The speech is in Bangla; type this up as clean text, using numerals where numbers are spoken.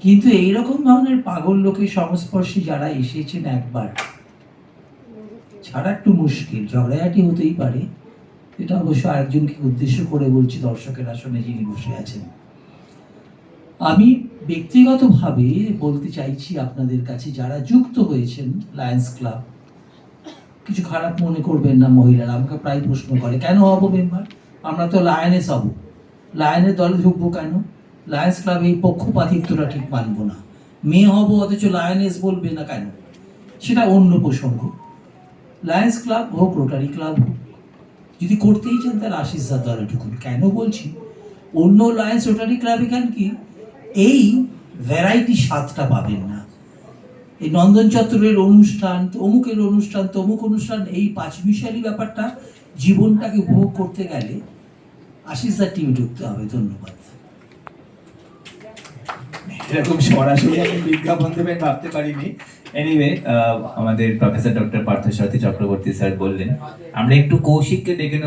কিন্তু এইরকম ধরনের পাগল লোকের সংস্পর্শে যারা এসেছেন একবার, ছাড়া একটু মুশকিল, ঝগড়াঝাটি হতেই পারে। এটা অবশ্য আরেকজনকে উদ্দেশ্য করে বলছি, দর্শকের আসনে যিনি বসে আছেন। আমি ব্যক্তিগতভাবে বলতে চাইছি আপনাদের কাছে, যারা যুক্ত হয়েছেন লায়ন্স ক্লাব, কিছু খারাপ মনে করবেন না। মহিলারা আমাকে প্রায় প্রশ্ন করে, কেন হব মেম্বার? আমরা তো লায়নেস হব, লায়নের দলে ঢুকবো কেন? লায়ন্স ক্লাবে এই পক্ষপাতিত্বটা ঠিক মানবো না। মেয়ে হব অথচ লায়নেস বলবে না কেন? সেটা অন্য প্রসঙ্গ। লায়ন্স ক্লাব হোক, রোটারি ক্লাব হোক, যদি করতেই চান তাহলে আশিস দার দলে ঢুকুন। কেন বলছি? অন্য লায়ন্স রোটারি ক্লাবে কেন কি এই ভ্যারাইটি স্বাদটা পাবেন না। এই নন্দন চত্বরের অনুষ্ঠান, অমুকের অনুষ্ঠান, তমুক অনুষ্ঠান, এই পাঁচমিশালি ব্যাপারটা জীবনটাকে উপভোগ করতে গেলে আশিস দার টিমে ঢুকতে হবে। ধন্যবাদ। এরকম সরাসরি আমি বিজ্ঞাপন দেবেন ভাবতে পারিনি। এনিওয়ে, আমাদের professor doctor Parthasarathi Chakraborty sir বললেন আমরা একটু কৌশিককে ডেকে